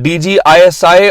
DG ISI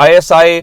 ISI,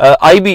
IB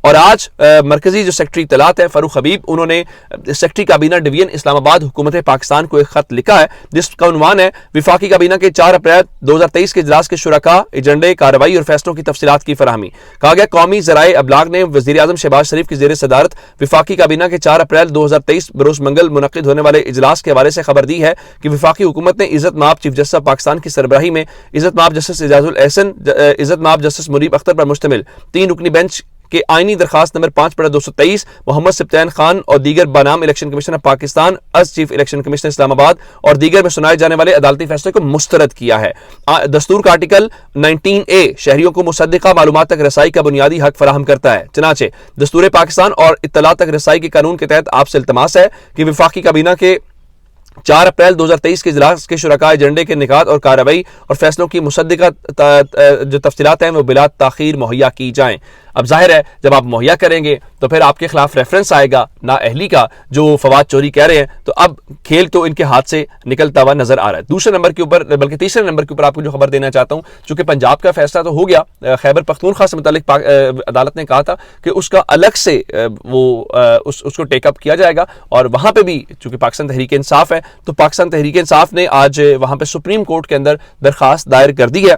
اور آج مرکزی جو سیکرٹری اطلاعات ہے فاروق حبیب, انہوں نے سیکرٹری کابینہ ڈویژن اسلام آباد حکومت پاکستان کو ایک خط لکھا ہے جس کا عنوان ہے وفاقی کابینہ کے 4 اپریل 2023 کے اجلاس کے شرکاء, ایجنڈے, کارروائی اور فیصلوں کی تفصیلات کی فراہمی. کہا گیا قومی ذرائع ابلاغ نے وزیر اعظم شہباز شریف کی زیر صدارت وفاقی کابینہ کے 4 اپریل 2023 بروز منگل منعقد ہونے والے اجلاس کے حوالے سے خبر دی ہے کہ وفاقی حکومت نے عزت مآب چیف جسٹس پاکستان کی سربراہی میں عزت مآب جسٹس اعجاز الاحسن, عزت مآب جسٹس منیب اختر پر مشتمل 3 رکنی بینچ کہ آئینی درخواست نمبر 5/223 محمد سبطین خان اور دیگر بنام الیکشن کمیشن آف پاکستان از chief election commissioner Islamabad اور دیگر میں سنائے جانے والے عدالتی فیصلے کو مسترد کیا ہے. دستور کا آرٹیکل 19A شہریوں کو مصدقہ معلومات تک رسائی کا بنیادی حق فراہم کرتا ہے. چنانچہ دستور پاکستان اور اطلاع تک رسائی کے قانون کے تحت آپ سے التماس ہے کہ وفاقی کابینہ کے 4 اپریل 2023 کے اجلاس کے شرکاء ایجنڈے کے نکات اور کارروائی اور فیصلوں کی مصدقہ جو تفصیلات ہیں وہ بلا تاخیر مہیا کی جائیں. اب ظاہر ہے جب آپ مہیا کریں گے تو پھر آپ کے خلاف ریفرنس آئے گا نااہلی کا جو فواد چوری کہہ رہے ہیں, تو اب کھیل تو ان کے ہاتھ سے نکلتا ہوا نظر آ رہا ہے. دوسرے نمبر کے اوپر بلکہ تیسرے نمبر کے اوپر آپ کو جو خبر دینا چاہتا ہوں, چونکہ پنجاب کا فیصلہ تو ہو گیا, خیبر پختونخوا سے متعلق عدالت نے کہا تھا کہ اس کا الگ سے وہ اس کو ٹیک اپ کیا جائے گا, اور وہاں پہ بھی چونکہ پاکستان تحریک انصاف ہے تو پاکستان تحریک انصاف نے آج وہاں پہ سپریم کورٹ کے اندر درخواست دائر کر دی ہے,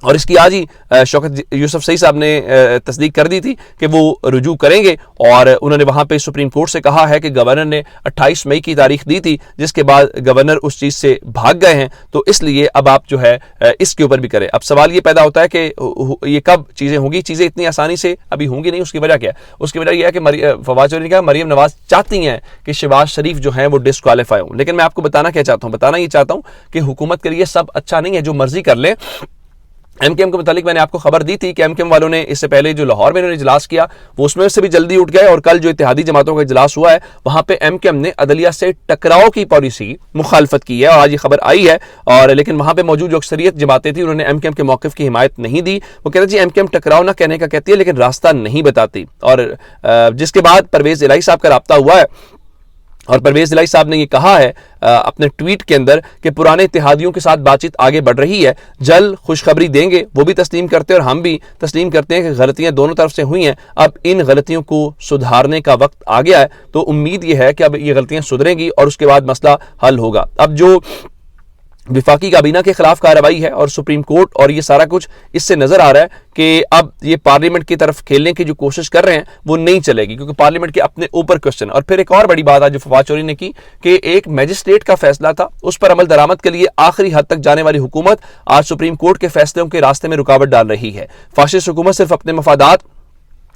اور اس کی آج ہی شوکت یوسف سعید صاحب نے تصدیق کر دی تھی کہ وہ رجوع کریں گے, اور انہوں نے وہاں پہ سپریم کورٹ سے کہا ہے کہ گورنر نے 28 مئی کی تاریخ دی تھی جس کے بعد گورنر اس چیز سے بھاگ گئے ہیں, تو اس لیے اب آپ جو ہے اس کے اوپر بھی کریں. اب سوال یہ پیدا ہوتا ہے کہ یہ کب چیزیں ہوں گی. چیزیں اتنی آسانی سے ابھی ہوں گی نہیں. اس کی وجہ کیا ہے؟ اس کی وجہ یہ ہے کہ فواد چوری نے کہا مریم نواز چاہتی ہیں کہ شہباز شریف جو ہیں وہ ڈسکوالیفائی ہوں, لیکن میں آپ کو بتانا کیا چاہتا ہوں, بتانا یہ چاہتا ہوں کہ حکومت کے لیے سب اچھا نہیں ہے, جو مرضی کر لیں. ایم کے ایم کے متعلق میں نے آپ کو خبر دی تھی کہ ایم کے ایم والوں نے اس سے پہلے جو لاہور میں انہوں نے اجلاس کیا وہ اس میں سے بھی جلدی اٹھ گئے, اور کل جو اتحادی جماعتوں کا اجلاس ہوا ہے وہاں پہ ایم کے ایم نے عدلیہ سے ٹکراؤ کی پالیسی مخالفت کی ہے, اور آج یہ خبر آئی ہے. اور لیکن وہاں پہ موجود جو اکثریت جماعتیں تھیں انہوں نے ایم کے ایم کے موقف کی حمایت نہیں دی. وہ کہتے ہیں جی ایم کے ایم ٹکراؤ نہ کہنے کا کہتی ہے لیکن راستہ نہیں بتاتی, اور جس کے بعد پرویز الہی صاحب کا رابطہ ہوا ہے, اور پرویز الہی صاحب نے یہ کہا ہے اپنے ٹویٹ کے اندر کہ پرانے اتحادیوں کے ساتھ بات چیت آگے بڑھ رہی ہے, جلد خوشخبری دیں گے. وہ بھی تسلیم کرتے ہیں اور ہم بھی تسلیم کرتے ہیں کہ غلطیاں دونوں طرف سے ہوئی ہیں, اب ان غلطیوں کو سدھارنے کا وقت آ گیا ہے. تو امید یہ ہے کہ اب یہ غلطیاں سدھریں گی اور اس کے بعد مسئلہ حل ہوگا. اب جو وفاقی کابینہ کے خلاف کارروائی ہے اور سپریم کورٹ اور یہ سارا کچھ, اس سے نظر آ رہا ہے کہ اب یہ پارلیمنٹ کی طرف کھیلنے کی جو کوشش کر رہے ہیں وہ نہیں چلے گی, کیونکہ پارلیمنٹ کے اپنے اوپر کوشچن. اور پھر ایک اور بڑی بات آج جو فواد چوری نے کی کہ ایک میجسٹریٹ کا فیصلہ تھا اس پر عمل درآمد کے لیے آخری حد تک جانے والی حکومت آج سپریم کورٹ کے فیصلوں کے راستے میں رکاوٹ ڈال رہی ہے. فاشسٹ حکومت صرف اپنے مفادات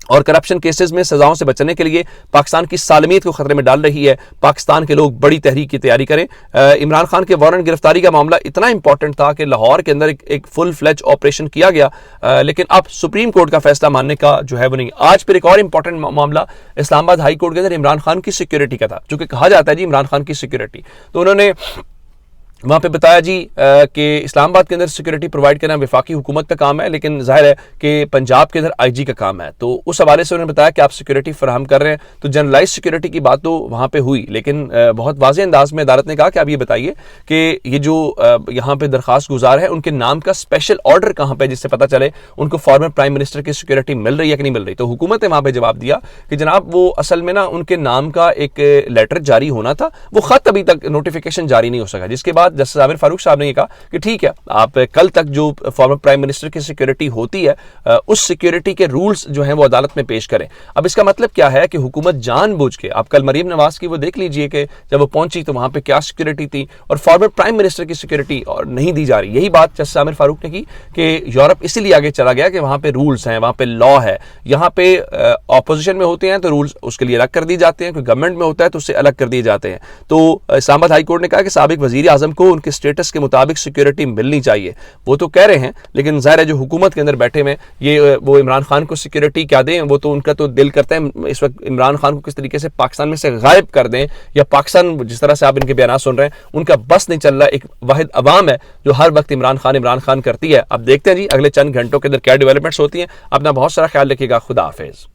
اور کرپشن کیسز میں سزاؤں سے بچنے کے لیے پاکستان کی سالمیت کو خطرے میں ڈال رہی ہے. پاکستان کے لوگ بڑی تحریک کی تیاری کریں. عمران خان کے وارنٹ گرفتاری کا معاملہ اتنا امپورٹنٹ تھا کہ لاہور کے اندر ایک فل فلیج آپریشن کیا گیا, لیکن اب سپریم کورٹ کا فیصلہ ماننے کا جو ہے وہ نہیں. آج پھر ایک اور امپورٹنٹ معاملہ اسلام آباد ہائی کورٹ کے اندر عمران خان کی سیکیورٹی کا تھا, چونکہ کہا جاتا ہے جی عمران خان کی سیکیورٹی, تو انہوں نے وہاں پہ بتایا جی کہ اسلام آباد کے اندر سیکیورٹی پرووائڈ کرنا وفاقی حکومت کا کام ہے, لیکن ظاہر ہے کہ پنجاب کے اندر آئی جی کا کام ہے. تو اس حوالے سے انہوں نے بتایا کہ آپ سیکیورٹی فراہم کر رہے ہیں, تو جنرلائز سیکیورٹی کی بات تو وہاں پہ ہوئی, لیکن بہت واضح انداز میں عدالت نے کہا کہ آپ یہ بتائیے کہ یہ جو یہاں پہ درخواست گزار ہے ان کے نام کا اسپیشل آرڈر کہاں پہ, جس سے پتہ چلے ان کو فارمر پرائم منسٹر کی سیکیورٹی مل رہی ہے کہ نہیں مل رہی. تو حکومت نے وہاں پہ جواب دیا کہ جناب وہ اصل میں نا ان کے نام کا ایک لیٹر جاری ہونا تھا, وہ خط ابھی تک نوٹیفیکیشن جاری نہیں ہو سکا, جس کے بعد جسٹس عامر فاروق صاحب نے یہ کہا کہ ٹھیک ہے آپ کل تک جو فارمر پرائم منسٹر کی سیکیورٹی ہوتی ہے اس سیکیورٹی کے رولز جو ہیں وہ عدالت میں پیش کریں. اب اس کا مطلب کیا ہے کہ حکومت جان بوجھ کے, آپ کل مریم نواز کی وہ دیکھ لیجئے کہ جب وہ پہنچی تو وہاں پہ کیا سیکیورٹی تھی, اور فارمر پرائم منسٹر کی سیکیورٹی اور نہیں دی جا رہی. یہی بات جسٹس عامر فاروق نے کی کہ یورپ اسی لیے آگے چلا گیا کہ وہاں پہ رولز ہیں, وہاں پہ لا ہے. یہاں پہ اپوزیشن میں ہوتے ہیں تو رولز اس کے لیے الگ کر دی جاتے ہیں, کوئی گورنمنٹ میں ہوتا ہے تو اس سے الگ کر دیے جاتے ہیں. تو اسلام آباد ہائی کورٹ نے کہا کہ سابق وزیر اعظم کو ان کے اسٹیٹس کے مطابق سیکیورٹی ملنی چاہیے. وہ تو کہہ رہے ہیں, لیکن ظاہر ہے جو حکومت کے اندر بیٹھے ہوئے یہ وہ عمران خان کو سیکیورٹی کیا دیں, وہ تو ان کا تو دل کرتا ہے اس وقت عمران خان کو کس طریقے سے پاکستان میں سے غائب کر دیں, یا پاکستان جس طرح سے آپ ان کے بیانات سن رہے ہیں ان کا بس نہیں چل رہا. ایک واحد عوام ہے جو ہر وقت عمران خان کرتی ہے. اب دیکھتے ہیں جی اگلے چند گھنٹوں کے اندر کیا ڈیولپمنٹس ہوتی ہیں. اپنا بہت سارا خیال رکھیے گا. خدا حافظ.